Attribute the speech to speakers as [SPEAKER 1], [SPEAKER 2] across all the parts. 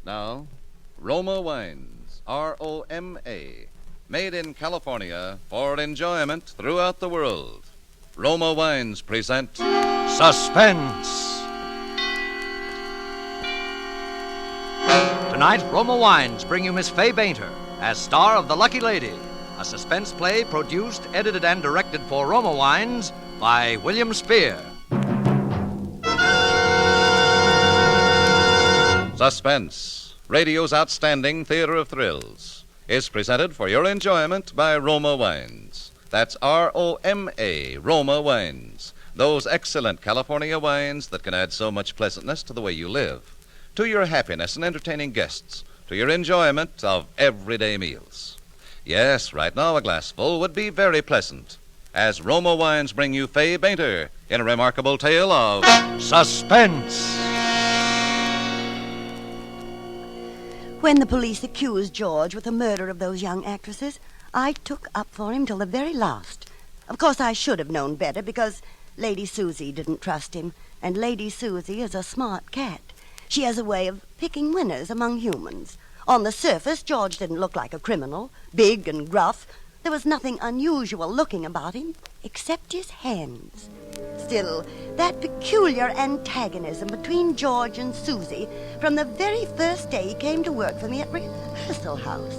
[SPEAKER 1] Now, Roma Wines, R-O-M-A, made in California for enjoyment throughout the world. Roma Wines present
[SPEAKER 2] Suspense. Tonight, Roma Wines bring you Miss Fay Bainter as star of The Lucky Lady, a suspense play produced, edited, and directed for Roma Wines by William Spear.
[SPEAKER 1] Suspense, radio's outstanding theater of thrills, is presented for your enjoyment by Roma Wines. That's R-O-M-A, Roma Wines. Those excellent California wines that can add so much pleasantness to the way you live, to your happiness in entertaining guests, to your enjoyment of everyday meals. Yes, right now a glassful would be very pleasant, as Roma Wines bring you Fay Bainter in a remarkable tale of
[SPEAKER 2] Suspense.
[SPEAKER 3] When the police accused George with the murder of those young actresses, I took up for him till the very last. Of course, I should have known better because Lady Susie didn't trust him, and Lady Susie is a smart cat. She has a way of picking winners among humans. On the surface, George didn't look like a criminal, big and gruff. There was nothing unusual looking about him, except his hands. Still, that peculiar antagonism between George and Susie from the very first day he came to work for me at rehearsal house.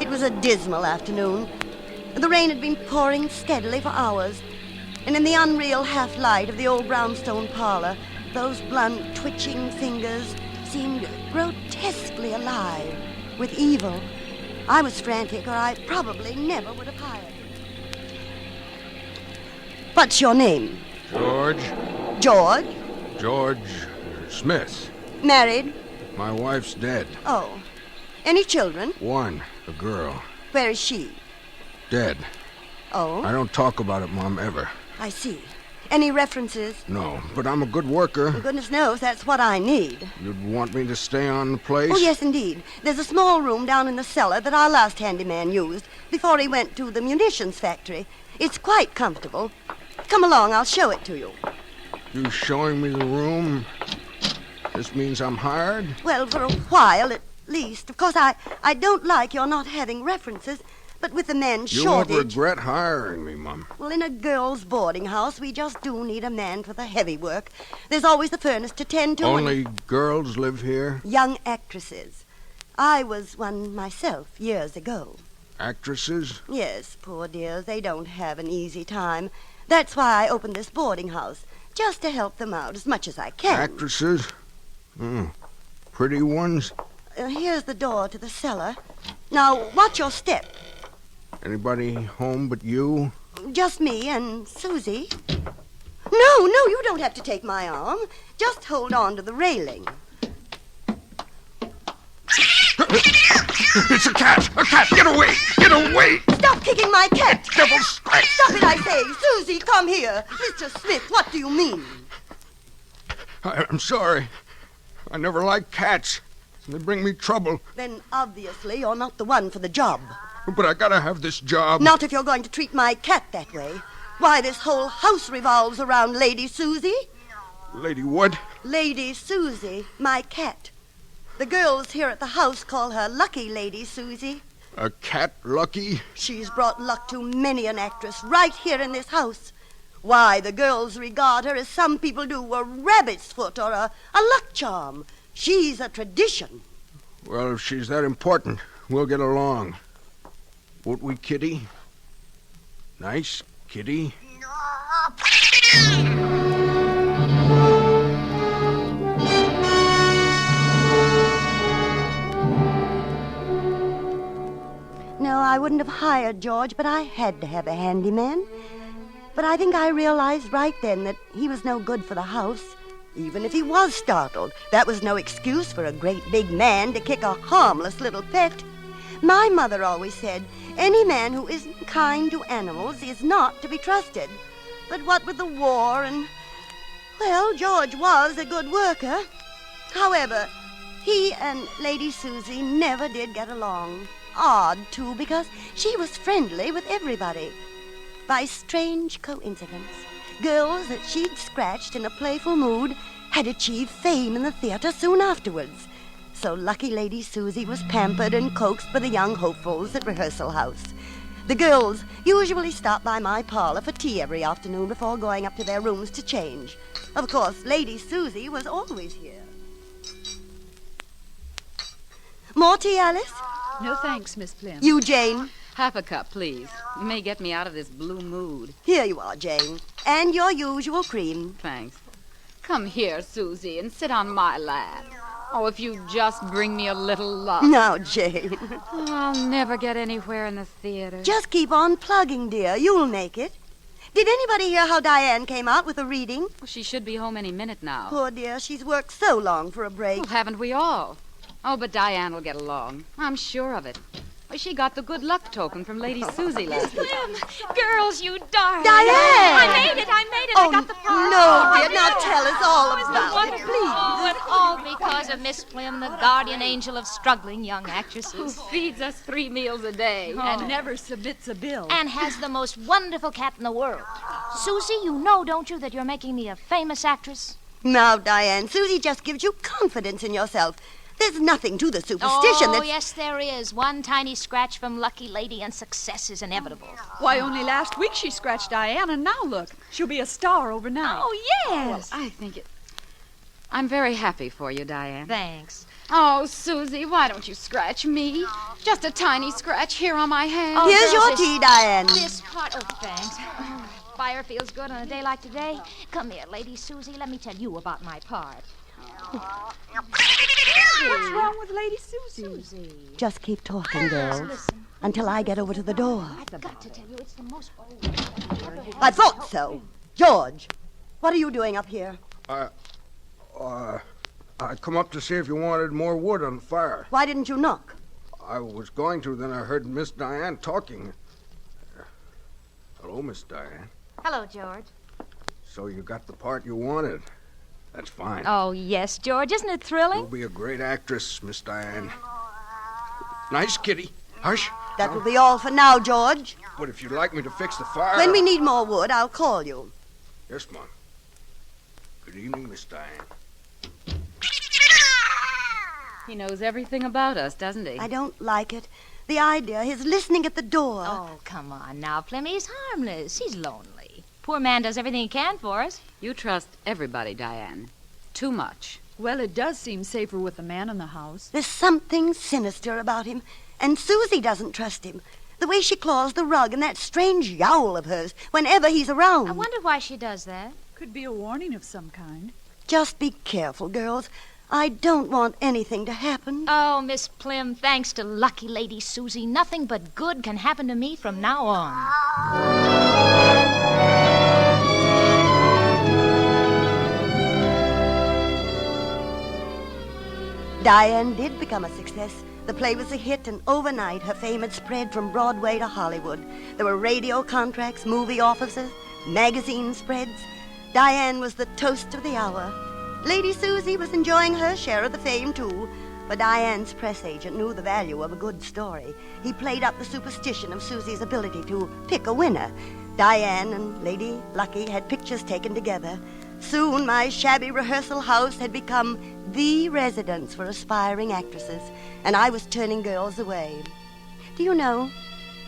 [SPEAKER 3] It was a dismal afternoon. The rain had been pouring steadily for hours, and in the unreal half-light of the old brownstone parlor, those blunt, twitching fingers seemed grotesquely alive with evil. I was frantic, or I probably never would have hired him. What's your name?
[SPEAKER 4] George.
[SPEAKER 3] George?
[SPEAKER 4] George Smith.
[SPEAKER 3] Married?
[SPEAKER 4] My wife's dead.
[SPEAKER 3] Oh. Any children?
[SPEAKER 4] One, a girl.
[SPEAKER 3] Where is she?
[SPEAKER 4] Dead.
[SPEAKER 3] Oh?
[SPEAKER 4] I don't talk about it, Mom, ever.
[SPEAKER 3] I see. Any references?
[SPEAKER 4] No, but I'm a good worker.
[SPEAKER 3] Well, goodness knows that's what I need.
[SPEAKER 4] You'd want me to stay on the place?
[SPEAKER 3] Oh, yes, indeed. There's a small room down in the cellar that our last handyman used before he went to the munitions factory. It's quite comfortable. Come along, I'll show it to you.
[SPEAKER 4] You showing me the room? This means I'm hired?
[SPEAKER 3] Well, for a while at least. Of course, I don't like your not having references, but with the men's shortage...
[SPEAKER 4] You won't regret hiring me, Mom.
[SPEAKER 3] Well, in a girls' boarding house, we just do need a man for the heavy work. There's always the furnace to tend to.
[SPEAKER 4] Only girls live here?
[SPEAKER 3] Young actresses. I was one myself years ago.
[SPEAKER 4] Actresses?
[SPEAKER 3] Yes, poor dears, they don't have an easy time. That's why I opened this boarding house, just to help them out as much as I can.
[SPEAKER 4] Actresses? Pretty ones?
[SPEAKER 3] Here's the door to the cellar. Now, watch your step.
[SPEAKER 4] Anybody home but you?
[SPEAKER 3] Just me and Susie. No, you don't have to take my arm. Just hold on to the railing.
[SPEAKER 4] It's a cat! A cat! Get away! Get away!
[SPEAKER 3] Stop kicking my cat!
[SPEAKER 4] Devil scratch!
[SPEAKER 3] Stop it, I say! Susie, come here! Mr. Smith, what do you mean?
[SPEAKER 4] I'm sorry. I never liked cats. They bring me trouble.
[SPEAKER 3] Then obviously you're not the one for the job.
[SPEAKER 4] But I gotta have this job.
[SPEAKER 3] Not if you're going to treat my cat that way. Why, this whole house revolves around Lady Susie.
[SPEAKER 4] Lady what?
[SPEAKER 3] Lady Susie, my cat. The girls here at the house call her Lucky Lady Susie.
[SPEAKER 4] A cat lucky?
[SPEAKER 3] She's brought luck to many an actress right here in this house. Why, the girls regard her as some people do a rabbit's foot or a luck charm. She's a tradition.
[SPEAKER 4] Well, if she's that important, we'll get along. Won't we, Kitty? Nice, Kitty.
[SPEAKER 3] No, I wouldn't have hired George, but I had to have a handyman. But I think I realized right then that he was no good for the house. Even if he was startled, that was no excuse for a great big man to kick a harmless little pet. My mother always said, any man who isn't kind to animals is not to be trusted. But what with the war and... Well, George was a good worker. However, he and Lady Susie never did get along. Odd, too, because she was friendly with everybody. By strange coincidence, girls that she'd scratched in a playful mood had achieved fame in the theater soon afterwards. So lucky Lady Susie was pampered and coaxed by the young hopefuls at rehearsal house. The girls usually stop by my parlor for tea every afternoon before going up to their rooms to change. Of course, Lady Susie was always here. More tea, Alice?
[SPEAKER 5] No thanks, Miss Plim.
[SPEAKER 3] You, Jane?
[SPEAKER 5] Half a cup, please. You may get me out of this blue mood.
[SPEAKER 3] Here you are, Jane. And your usual cream.
[SPEAKER 5] Thanks. Come here, Susie, and sit on my lap. Oh, if you just bring me a little luck.
[SPEAKER 3] Now, Jane.
[SPEAKER 5] Oh, I'll never get anywhere in the theater.
[SPEAKER 3] Just keep on plugging, dear. You'll make it. Did anybody hear how Diane came out with a reading?
[SPEAKER 5] Well, she should be home any minute now.
[SPEAKER 3] Poor dear, she's worked so long for a break.
[SPEAKER 5] Well, haven't we all? Oh, but Diane will get along. I'm sure of it. Well, she got the good luck token from Lady Susie last week.
[SPEAKER 6] Girls, you darling.
[SPEAKER 3] Diane!
[SPEAKER 6] I made it.
[SPEAKER 3] Oh,
[SPEAKER 6] I got the part.
[SPEAKER 3] no, dear. Now tell us all about it,
[SPEAKER 6] Please.
[SPEAKER 3] please.
[SPEAKER 6] Oh, and all because of Miss Plim, the guardian angel of struggling young
[SPEAKER 5] Who
[SPEAKER 6] actresses.
[SPEAKER 5] feeds us 3 meals a day.
[SPEAKER 7] And never submits a bill.
[SPEAKER 6] And has the most wonderful cat in the world. Susie, you know, don't you, that you're making me a famous actress?
[SPEAKER 3] Now, Diane, Susie just gives you confidence in yourself. There's nothing to the superstition
[SPEAKER 6] Oh,
[SPEAKER 3] that's...
[SPEAKER 6] yes, there is. One tiny scratch from Lucky Lady and success is inevitable.
[SPEAKER 7] Why, only last week she scratched Diane, and now look, she'll be a star overnight.
[SPEAKER 6] Oh, yes.
[SPEAKER 5] I think it... I'm very happy for you, Diane.
[SPEAKER 6] Thanks.
[SPEAKER 5] Oh, Susie, why don't you scratch me? Just a tiny scratch here on my hand.
[SPEAKER 6] Oh,
[SPEAKER 3] Here's
[SPEAKER 6] girls,
[SPEAKER 3] your
[SPEAKER 6] this-
[SPEAKER 3] tea, Diane.
[SPEAKER 6] This part, oh, thanks. Fire feels good on a day like today. Come here, Lady Susie. Let me tell you about my part.
[SPEAKER 7] What's wrong with Lady Susie?
[SPEAKER 6] Susie.
[SPEAKER 3] Just keep talking, girls,
[SPEAKER 6] Listen.
[SPEAKER 3] until I get over to the door.
[SPEAKER 6] I've got to tell you, it's the most...
[SPEAKER 3] I thought so. George, what are you doing up here?
[SPEAKER 4] I come up to see if you wanted more wood on the fire.
[SPEAKER 3] Why didn't you knock?
[SPEAKER 4] I was going to, then I heard Miss Diane talking. Hello, Miss Diane.
[SPEAKER 6] Hello, George.
[SPEAKER 4] So you got the part you wanted. That's fine.
[SPEAKER 6] Oh, yes, George. Isn't it
[SPEAKER 4] You'll
[SPEAKER 6] thrilling?
[SPEAKER 4] be a great actress, Miss Diane. Nice kitty. Hush.
[SPEAKER 3] That will be all for now, George.
[SPEAKER 4] But if you'd like me to fix the fire...
[SPEAKER 3] When we need more wood, I'll call you.
[SPEAKER 4] Yes, Mom. Good evening, Miss Diane.
[SPEAKER 5] He knows everything about us, doesn't he?
[SPEAKER 3] I don't like it. The idea, his listening at the door.
[SPEAKER 6] Oh, come on now, Plim. He's harmless. He's lonely. Poor man does everything he can for us.
[SPEAKER 5] You trust everybody, Diane. Too much.
[SPEAKER 7] Well, it does seem safer with a man in the house.
[SPEAKER 3] There's something sinister about him, and Susie doesn't trust him. The way she claws the rug and that strange yowl of hers whenever he's around.
[SPEAKER 6] I wonder why she does that.
[SPEAKER 7] Could be a warning of some kind.
[SPEAKER 3] Just be careful, girls. I don't want anything to happen.
[SPEAKER 6] Oh, Miss Plim, thanks to lucky Lady Susie, nothing but good can happen to me from now on.
[SPEAKER 3] Diane did become a success. The play was a hit, and overnight her fame had spread from Broadway to Hollywood. There were radio contracts, movie offers, magazine spreads. Diane was the toast of the hour. Lady Susie was enjoying her share of the fame, too. But Diane's press agent knew the value of a good story. He played up the superstition of Susie's ability to pick a winner. Diane and Lady Lucky had pictures taken together. Soon my shabby rehearsal house had become the residence for aspiring actresses, and I was turning girls away. Do you know,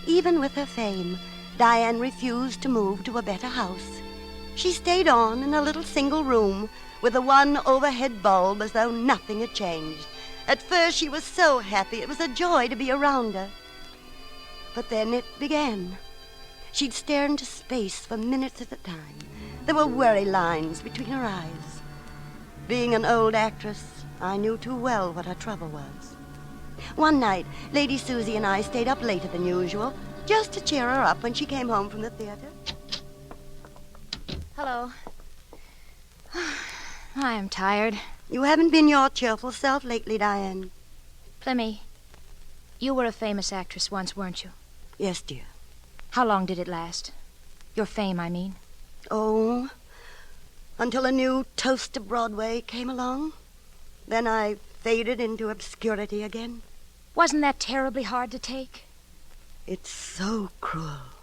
[SPEAKER 3] even with her fame, Diane refused to move to a better house. She stayed on in a little single room with a one overhead bulb as though nothing had changed. At first she was so happy it was a joy to be around her. But then it began. She'd stare into space for minutes at a time. There were worry lines between her eyes. Being an old actress, I knew too well what her trouble was. One night, Lady Susie and I stayed up later than usual, just to cheer her up when she came home from the theater.
[SPEAKER 6] Hello. I am tired.
[SPEAKER 3] You haven't been your cheerful self lately, Diane.
[SPEAKER 6] Plimmy, you were a famous actress once, weren't you?
[SPEAKER 3] Yes, dear.
[SPEAKER 6] How long did it last? Your fame, I mean.
[SPEAKER 3] Oh, until a new toast to Broadway came along. Then I faded into obscurity again.
[SPEAKER 6] Wasn't that terribly hard to take?
[SPEAKER 3] It's so cruel.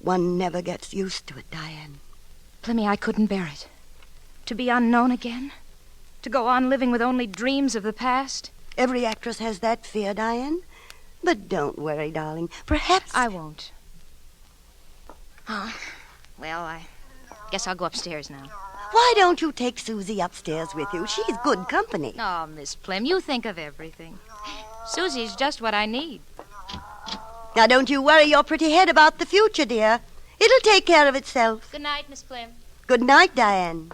[SPEAKER 3] One never gets used to it, Diane.
[SPEAKER 6] Plimmy, I couldn't bear it. To be unknown again. To go on living with only dreams of the past?
[SPEAKER 3] Every actress has that fear, Diane. But don't worry, darling. Perhaps...
[SPEAKER 6] I won't. Oh, well, I guess I'll go upstairs now.
[SPEAKER 3] Why don't you take Susie upstairs with you? She's good company.
[SPEAKER 6] Oh, Miss Plim, you think of everything. Susie's just what I need.
[SPEAKER 3] Now, don't you worry your pretty head about the future, dear. It'll take care of itself.
[SPEAKER 6] Good night, Miss Plim.
[SPEAKER 3] Good night, Diane.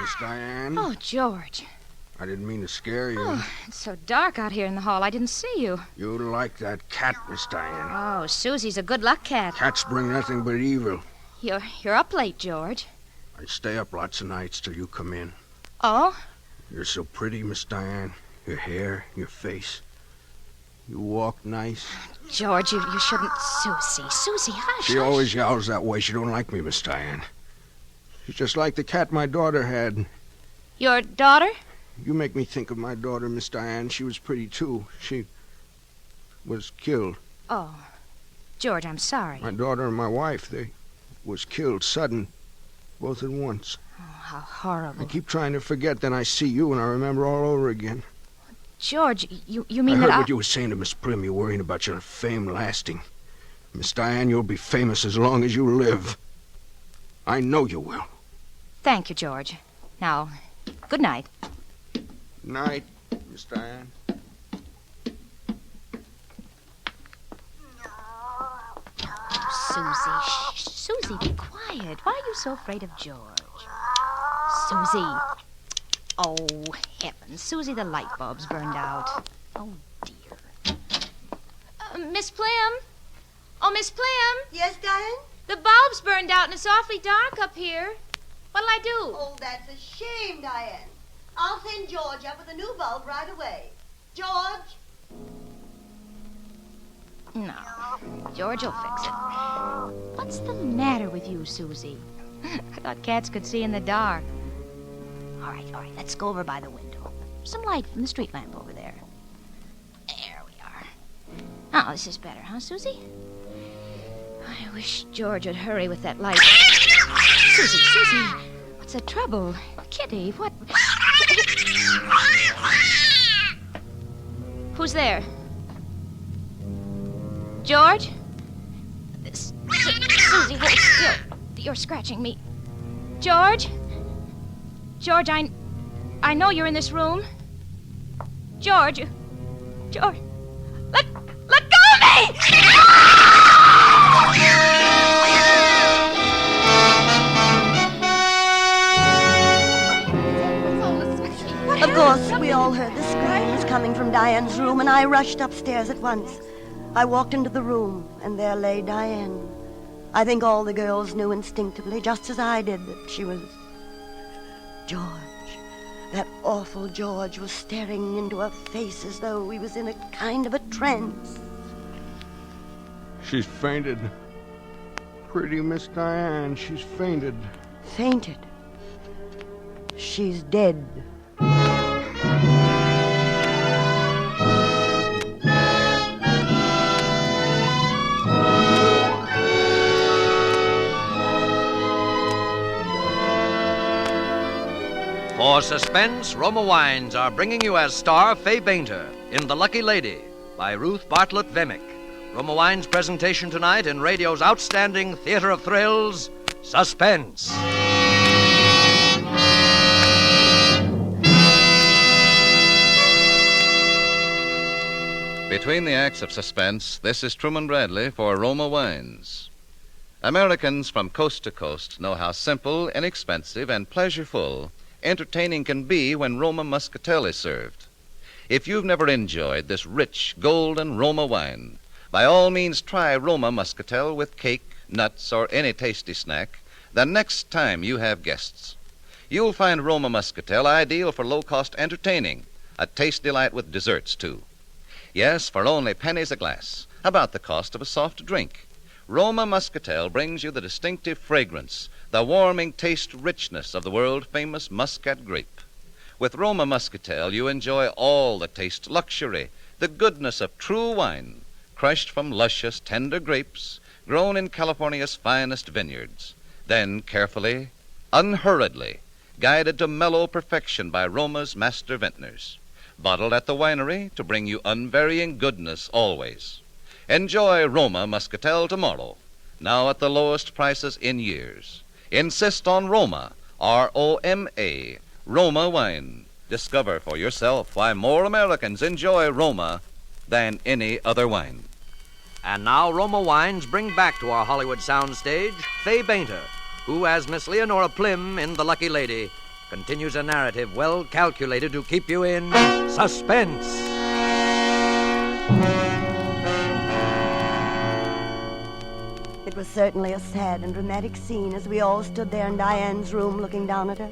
[SPEAKER 4] Miss Diane?
[SPEAKER 6] Oh, George.
[SPEAKER 4] I didn't mean to scare you.
[SPEAKER 6] Oh, it's so dark out here in the hall. I didn't see you.
[SPEAKER 4] You like that cat, Miss Diane.
[SPEAKER 6] Oh, Susie's a good luck cat.
[SPEAKER 4] Cats bring nothing but evil.
[SPEAKER 6] You're up late, George.
[SPEAKER 4] I stay up lots of nights till you come in.
[SPEAKER 6] Oh?
[SPEAKER 4] You're so pretty, Miss Diane. Your hair, your face. You walk nice.
[SPEAKER 6] George, you shouldn't... Susie, hush.
[SPEAKER 4] She always yowls that way. She don't like me, Miss Diane. She's just like the cat my daughter had.
[SPEAKER 6] Your daughter?
[SPEAKER 4] You make me think of my daughter, Miss Diane. She was pretty, too. She was killed.
[SPEAKER 6] Oh, George, I'm sorry.
[SPEAKER 4] My daughter and my wife, they was killed sudden, both at once.
[SPEAKER 6] Oh, how horrible.
[SPEAKER 4] I keep trying to forget, then I see you and I remember all over again.
[SPEAKER 6] George, you mean
[SPEAKER 4] I
[SPEAKER 6] that
[SPEAKER 4] heard what you were saying to Miss Prim. You're worrying about your fame lasting. Miss Diane, you'll be famous as long as you live. I know you will.
[SPEAKER 6] Thank you, George. Now, good night.
[SPEAKER 4] Night, Miss Diane.
[SPEAKER 6] Susie, shh. Susie, be quiet. Why are you so afraid of George? Susie. Oh, heavens. Susie, the light bulb's burned out. Oh, dear. Miss Plim? Oh, Miss Plim?
[SPEAKER 3] Yes, Diane?
[SPEAKER 6] The bulb's burned out and it's awfully dark up here. What'll I do?
[SPEAKER 3] Oh, that's a shame, Diane. I'll send George up with a new bulb right away. George?
[SPEAKER 6] No. George will fix it. What's the matter with you, Susie? I thought cats could see in the dark. All right. Let's go over by the window. Some light from the street lamp over there. There we are. Oh, this is better, huh, Susie? I wish George would hurry with that light. Susie, what's the trouble? Kitty, what? Who's there? George? Susie, hold still. You're scratching me. George? George, I know you're in this room. George, let go of me!
[SPEAKER 3] Of course, we all heard the screams coming from Diane's room, and I rushed upstairs at once. I walked into the room, and there lay Diane. I think all the girls knew instinctively, just as I did, that she was... George. That awful George was staring into her face as though he was in a kind of a trance.
[SPEAKER 4] She's fainted. Pretty Miss Diane, she's fainted.
[SPEAKER 3] Fainted. She's dead.
[SPEAKER 2] For Suspense, Roma Wines are bringing you as star Fay Bainter in The Lucky Lady by Ruth Bartlett Vemick. Roma Wines' presentation tonight in radio's outstanding theater of thrills, Suspense.
[SPEAKER 1] Between the acts of Suspense, this is Truman Bradley for Roma Wines. Americans from coast to coast know how simple, inexpensive, and pleasureful entertaining can be when Roma Muscatel is served. If you've never enjoyed this rich, golden Roma wine, by all means try Roma Muscatel with cake, nuts, or any tasty snack the next time you have guests. You'll find Roma Muscatel ideal for low-cost entertaining, a taste delight with desserts, too. Yes, for only pennies a glass, about the cost of a soft drink, Roma Muscatel brings you the distinctive fragrance, the warming taste richness of the world-famous Muscat grape. With Roma Muscatel, you enjoy all the taste luxury, the goodness of true wine, crushed from luscious, tender grapes, grown in California's finest vineyards, then carefully, unhurriedly, guided to mellow perfection by Roma's master vintners, bottled at the winery to bring you unvarying goodness always. Enjoy Roma Muscatel tomorrow, now at the lowest prices in years. Insist on Roma, R-O-M-A, Roma wine. Discover for yourself why more Americans enjoy Roma than any other wine.
[SPEAKER 2] And now Roma Wines bring back to our Hollywood soundstage Fay Bainter, who, as Miss Leonora Plim in The Lucky Lady, continues a narrative well calculated to keep you in suspense.
[SPEAKER 3] It was certainly a sad and dramatic scene as we all stood there in Diane's room looking down at her,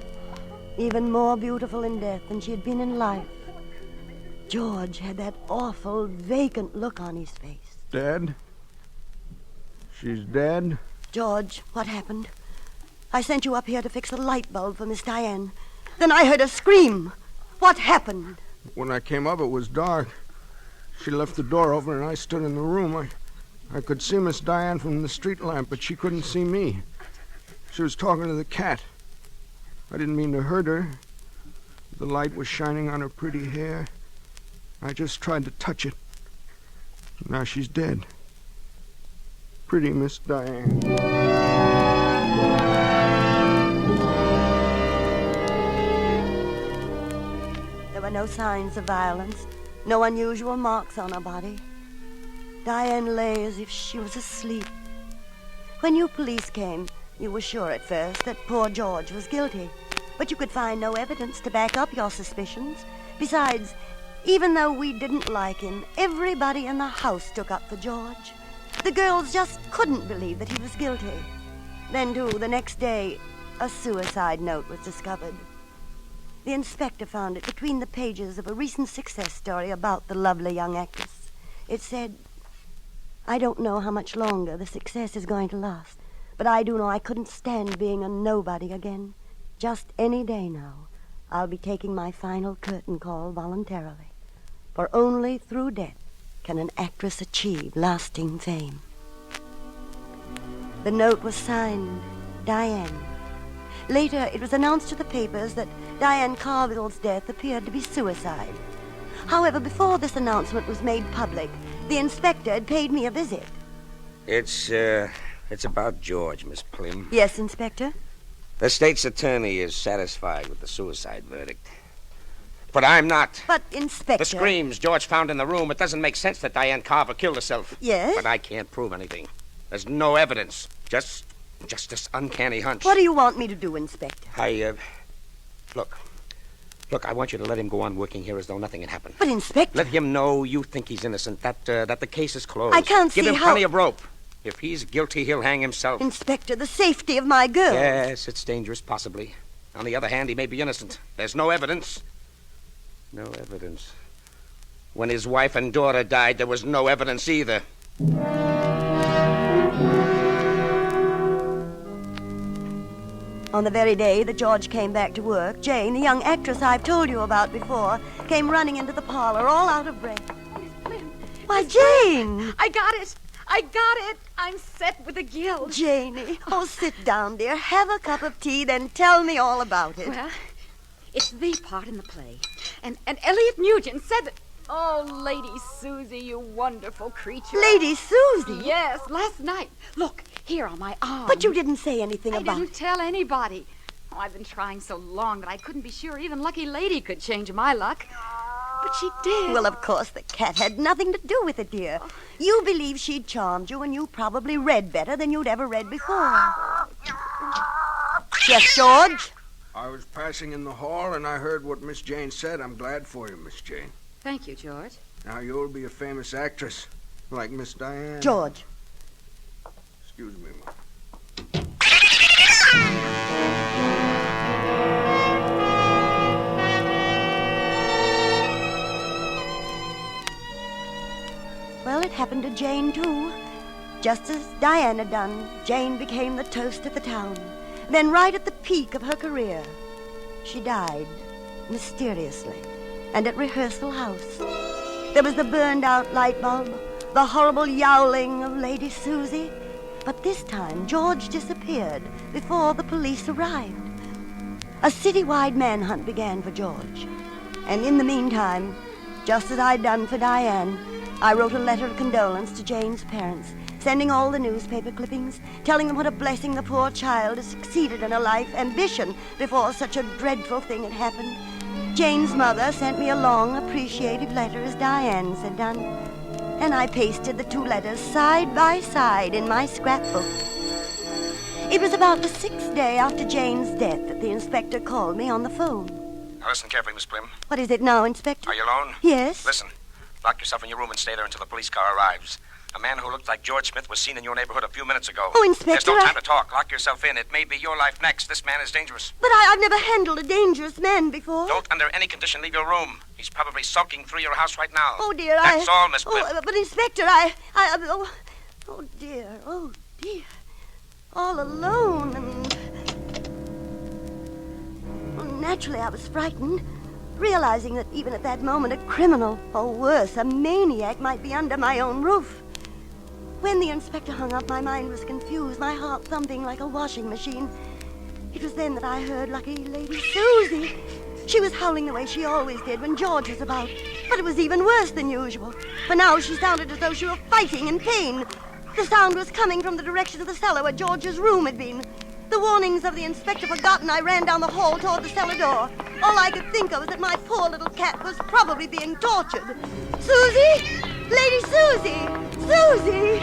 [SPEAKER 3] even more beautiful in death than she had been in life. George had that awful, vacant look on his face.
[SPEAKER 4] Dead? She's dead?
[SPEAKER 3] George, what happened? I sent you up here to fix a light bulb for Miss Diane. Then I heard a scream. What happened?
[SPEAKER 4] When I came up, it was dark. She left the door open and I stood in the room. I could see Miss Diane from the street lamp, but she couldn't see me. She was talking to the cat. I didn't mean to hurt her. The light was shining on her pretty hair. I just tried to touch it. Now she's dead. Pretty Miss Diane.
[SPEAKER 3] There were no signs of violence, no unusual marks on her body. Diane lay as if she was asleep. When you police came, you were sure at first that poor George was guilty, but you could find no evidence to back up your suspicions. Besides, even though we didn't like him, everybody in the house took up for George. The girls just couldn't believe that he was guilty. Then, too, the next day, a suicide note was discovered. The inspector found it between the pages of a recent success story about the lovely young actress. It said, "I don't know how much longer the success is going to last, but I do know I couldn't stand being a nobody again. Just any day now, I'll be taking my final curtain call voluntarily. For only through death can an actress achieve lasting fame." The note was signed, Diane. Later, it was announced to the papers that Diane Carville's death appeared to be suicide. However, before this announcement was made public, the inspector had paid me a visit.
[SPEAKER 8] It's about George, Miss Plim.
[SPEAKER 3] Yes, Inspector?
[SPEAKER 8] The state's attorney is satisfied with the suicide verdict. But I'm not.
[SPEAKER 3] But, Inspector...
[SPEAKER 8] The screams George found in the room, it doesn't make sense that Diane Carver killed herself.
[SPEAKER 3] Yes?
[SPEAKER 8] But I can't prove anything. There's no evidence. Just this uncanny hunch.
[SPEAKER 3] What do you want me to do, Inspector?
[SPEAKER 8] Look, I want you to let him go on working here as though nothing had happened.
[SPEAKER 3] But, Inspector...
[SPEAKER 8] Let him know you think he's innocent, that the case is closed.
[SPEAKER 3] I can't see
[SPEAKER 8] Give him
[SPEAKER 3] how...
[SPEAKER 8] plenty of rope. If he's guilty, he'll hang himself.
[SPEAKER 3] Inspector, the safety of my girl...
[SPEAKER 8] Yes, it's dangerous, possibly. On the other hand, he may be innocent. There's no evidence. No evidence. When his wife and daughter died, there was no evidence either.
[SPEAKER 3] On the very day that George came back to work, Jane, the young actress I've told you about before, came running into the parlor all out of breath. Why, Jane!
[SPEAKER 7] I got it. I'm set with a guild.
[SPEAKER 3] Janie, oh, sit down, dear. Have a cup of tea, then tell me all about it.
[SPEAKER 7] Well, it's the part in the play. And Elliot Nugent said that... Oh, Lady Susie, you wonderful creature.
[SPEAKER 3] Lady Susie?
[SPEAKER 7] Yes, last night. Look, here on my arm.
[SPEAKER 3] But you didn't say anything about
[SPEAKER 7] I didn't tell anybody. Oh, I've been trying so long that I couldn't be sure even Lucky Lady could change my luck. But she did.
[SPEAKER 3] Well, of course, the cat had nothing to do with it, dear. You believe she'd charmed you, and you probably read better than you'd ever read before. Yes, George?
[SPEAKER 4] I was passing in the hall, and I heard what Miss Jane said. I'm glad for you, Miss Jane.
[SPEAKER 5] Thank you, George.
[SPEAKER 4] Now you'll be a famous actress, like Miss Diane.
[SPEAKER 3] George.
[SPEAKER 4] Excuse me, Mom.
[SPEAKER 3] Well, it happened to Jane, too. Just as Diane had done, Jane became the toast of the town. Then, right at the peak of her career, she died, mysteriously, and at rehearsal house. There was the burned-out light bulb, the horrible yowling of Lady Susie, But this time, George disappeared before the police arrived. A citywide manhunt began for George. And in the meantime, just as I'd done for Diane, I wrote a letter of condolence to Jane's parents, sending all the newspaper clippings, telling them what a blessing the poor child had succeeded in her life ambition before such a dreadful thing had happened. Jane's mother sent me a long, appreciative letter as Diane's had done, and I pasted the two letters side by side in my scrapbook. It was about the 6th day after Jane's death that the inspector called me on the phone.
[SPEAKER 8] Now listen carefully, Miss Plim.
[SPEAKER 3] What is it now, Inspector?
[SPEAKER 8] Are you alone?
[SPEAKER 3] Yes.
[SPEAKER 8] Listen. Lock yourself in your room and stay there until the police car arrives. A man who looked like George Smith was seen in your neighborhood a few minutes ago.
[SPEAKER 3] Oh, Inspector,
[SPEAKER 8] There's no time to talk. Lock yourself in. It may be your life next. This man is dangerous.
[SPEAKER 3] But I've never handled a dangerous man before.
[SPEAKER 8] Don't under any condition leave your room. He's probably sulking through your house right now.
[SPEAKER 3] Oh, dear,
[SPEAKER 8] That's all, Miss Plim.
[SPEAKER 3] Oh, but Inspector, oh, dear. All alone and... Well, naturally, I was frightened, realizing that even at that moment a criminal, or worse, a maniac, might be under my own roof. When the inspector hung up, my mind was confused, my heart thumping like a washing machine. It was then that I heard lucky Lady Susie. She was howling the way she always did when George was about, but it was even worse than usual, for now she sounded as though she were fighting in pain. The sound was coming from the direction of the cellar where George's room had been. The warnings of the inspector forgotten, I ran down the hall toward the cellar door. All I could think of was that my poor little cat was probably being tortured. Susie! Lady Susie! Susie!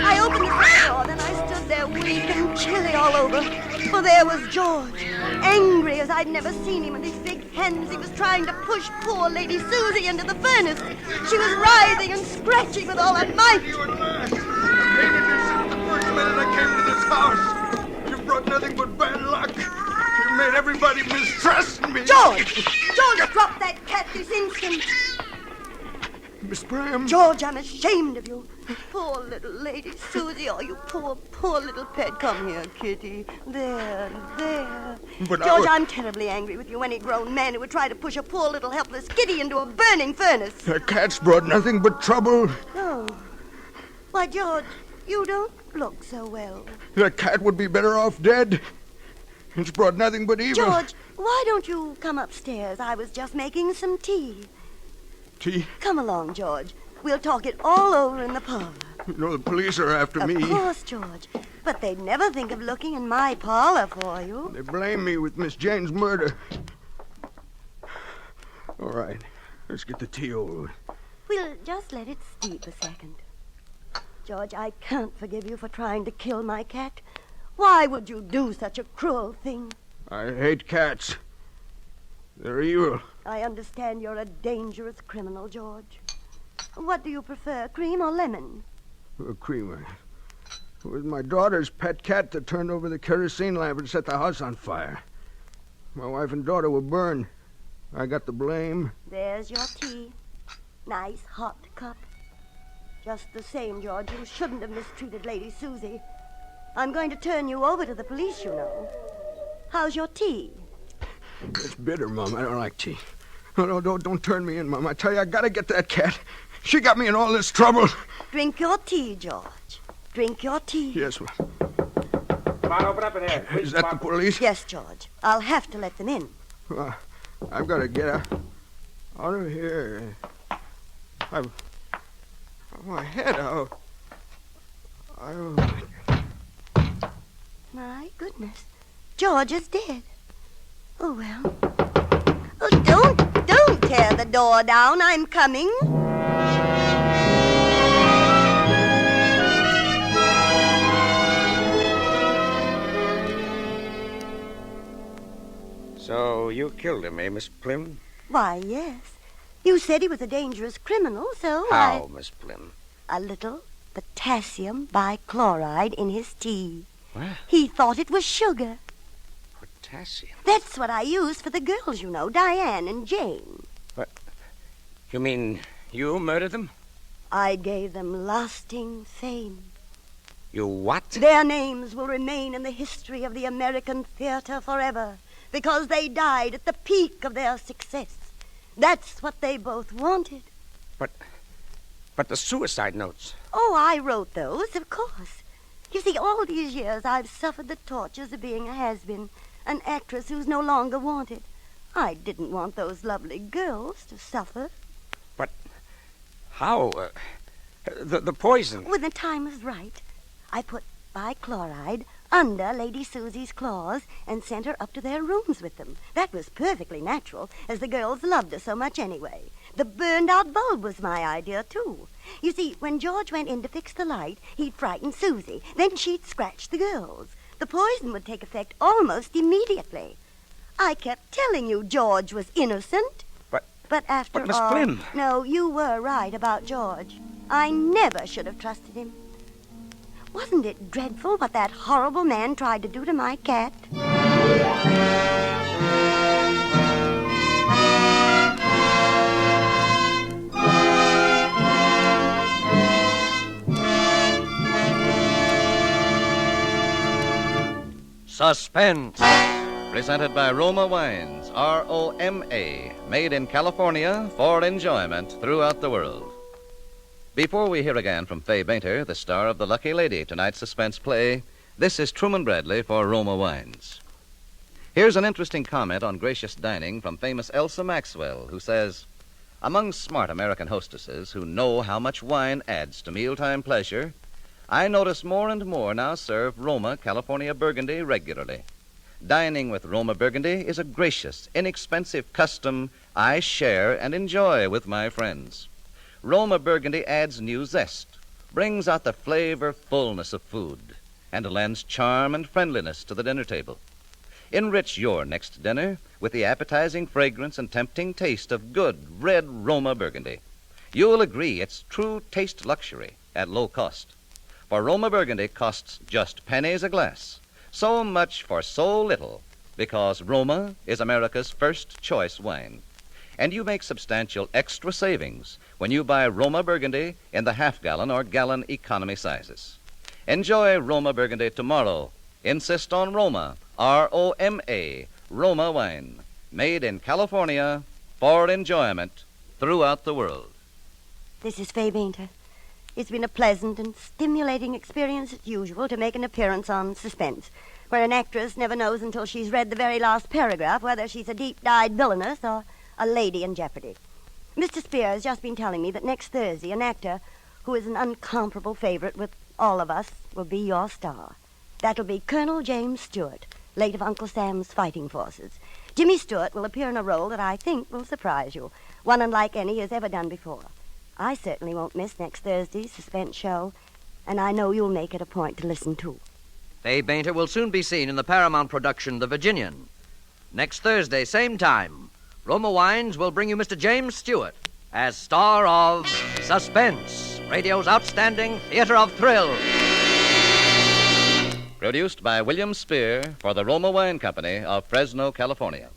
[SPEAKER 3] I opened the front door, then I stood there weak and chilly all over. For there was George, angry as I'd never seen him. With his big hands, he was trying to push poor Lady Susie into the furnace. She was writhing and scratching with all her might.
[SPEAKER 4] You and I hated you since the first minute I came to this house. You brought nothing but bad luck. You made everybody mistrust me.
[SPEAKER 3] George! George, drop that cat this instant.
[SPEAKER 4] Miss Prim.
[SPEAKER 3] George, I'm ashamed of you. Poor little Lady Susie. Oh, you poor little pet. Come here, kitty. There.
[SPEAKER 4] But
[SPEAKER 3] George, I'm terribly angry with you, any grown man who would try to push a poor little helpless kitty into a burning furnace.
[SPEAKER 4] The cat's brought nothing but trouble.
[SPEAKER 3] Oh. Why, George, you don't look so well.
[SPEAKER 4] The cat would be better off dead. It's brought nothing but evil.
[SPEAKER 3] George, why don't you come upstairs? I was just making some tea.
[SPEAKER 4] Tea?
[SPEAKER 3] Come along, George. We'll talk it all over in the parlor.
[SPEAKER 4] You know the police are after me.
[SPEAKER 3] Of course, George. But they'd never think of looking in my parlor for you.
[SPEAKER 4] They blame me with Miss Jane's murder. All right. Let's get the tea over with.
[SPEAKER 3] We'll just let it steep a second. George, I can't forgive you for trying to kill my cat. Why would you do such a cruel thing?
[SPEAKER 4] I hate cats. They're evil.
[SPEAKER 3] I understand you're a dangerous criminal, George. What do you prefer, cream or lemon?
[SPEAKER 4] A creamer. It was my daughter's pet cat that turned over the kerosene lamp and set the house on fire. My wife and daughter were burned. I got the blame.
[SPEAKER 3] There's your tea. Nice hot cup. Just the same, George, you shouldn't have mistreated Lady Susie. I'm going to turn you over to the police, you know. How's your tea?
[SPEAKER 4] It's bitter, Mom. I don't like tea. No, don't turn me in, Mom. I tell you, I gotta get that cat. She got me in all this trouble.
[SPEAKER 3] Drink your tea, George. Drink your tea.
[SPEAKER 4] Yes, Mom.
[SPEAKER 8] Come on, open up in here.
[SPEAKER 4] Is that the police?
[SPEAKER 3] Yes, George. I'll have to let them in.
[SPEAKER 4] I've got to get out of here. My head out.
[SPEAKER 3] My goodness. George is dead. Oh, well. Oh, don't tear the door down. I'm coming.
[SPEAKER 8] So you killed him, eh, Miss Plim?
[SPEAKER 3] Why, yes. You said he was a dangerous criminal, so
[SPEAKER 8] How, Miss Plim?
[SPEAKER 3] A little potassium bichloride in his tea.
[SPEAKER 8] What?
[SPEAKER 3] He thought it was sugar.
[SPEAKER 8] Potassium?
[SPEAKER 3] That's what I used for the girls, you know, Diane and Jane.
[SPEAKER 8] What? You mean you murdered them?
[SPEAKER 3] I gave them lasting fame.
[SPEAKER 8] You what?
[SPEAKER 3] Their names will remain in the history of the American theater forever, because they died at the peak of their success. That's what they both wanted.
[SPEAKER 8] But But the suicide notes.
[SPEAKER 3] Oh, I wrote those, of course. You see, all these years I've suffered the tortures of being a has-been, an actress who's no longer wanted. I didn't want those lovely girls to suffer.
[SPEAKER 8] But how? The poison.
[SPEAKER 3] When the time was right, I put bichloride under Lady Susie's claws and sent her up to their rooms with them. That was perfectly natural, as the girls loved her so much anyway. The burned-out bulb was my idea, too. You see, when George went in to fix the light, he'd frighten Susie. Then she'd scratch the girls. The poison would take effect almost immediately. I kept telling you George was innocent. But after
[SPEAKER 8] But Miss
[SPEAKER 3] all...
[SPEAKER 8] Flynn...
[SPEAKER 3] No, you were right about George. I never should have trusted him. Wasn't it dreadful what that horrible man tried to do to my cat?
[SPEAKER 2] Suspense.
[SPEAKER 1] Presented by Roma Wines, R-O-M-A, made in California for enjoyment throughout the world. Before we hear again from Fay Bainter, the star of The Lucky Lady, tonight's suspense play, this is Truman Bradley for Roma Wines. Here's an interesting comment on gracious dining from famous Elsa Maxwell, who says, among smart American hostesses who know how much wine adds to mealtime pleasure, I notice more and more now serve Roma California Burgundy regularly. Dining with Roma Burgundy is a gracious, inexpensive custom I share and enjoy with my friends. Roma Burgundy adds new zest, brings out the flavor fullness of food, and lends charm and friendliness to the dinner table. Enrich your next dinner with the appetizing fragrance and tempting taste of good red Roma Burgundy. You'll agree it's true taste luxury at low cost. For Roma Burgundy costs just pennies a glass. So much for so little, because Roma is America's first choice wine. And you make substantial extra savings when you buy Roma Burgundy in the half-gallon or gallon economy sizes. Enjoy Roma Burgundy tomorrow. Insist on Roma, R-O-M-A, Roma wine, made in California for enjoyment throughout the world.
[SPEAKER 3] This is Fay Bainter. It's been a pleasant and stimulating experience as usual to make an appearance on Suspense, where an actress never knows until she's read the very last paragraph whether she's a deep-dyed villainess or a lady in jeopardy. Mr. Spear has just been telling me that next Thursday an actor who is an incomparable favorite with all of us will be your star. That'll be Colonel James Stewart, late of Uncle Sam's fighting forces. Jimmy Stewart will appear in a role that I think will surprise you, one unlike any he has ever done before. I certainly won't miss next Thursday's Suspense show, and I know you'll make it a point to listen to.
[SPEAKER 2] Fay Bainter will soon be seen in the Paramount production, The Virginian. Next Thursday, same time, Roma Wines will bring you Mr. James Stewart as star of Suspense, radio's outstanding theater of thrill.
[SPEAKER 1] Produced by William Spear for the Roma Wine Company of Fresno, California.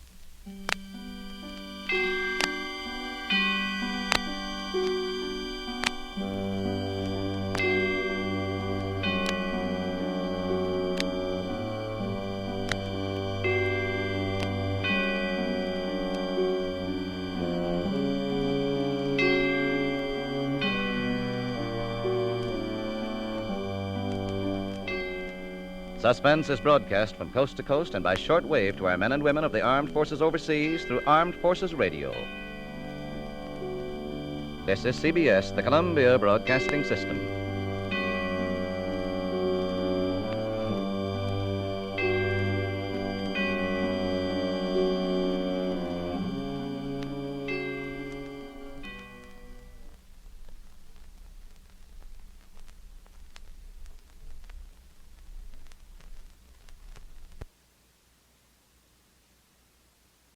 [SPEAKER 1] Suspense is broadcast from coast to coast and by shortwave to our men and women of the Armed Forces overseas through Armed Forces Radio. This is CBS, the Columbia Broadcasting System.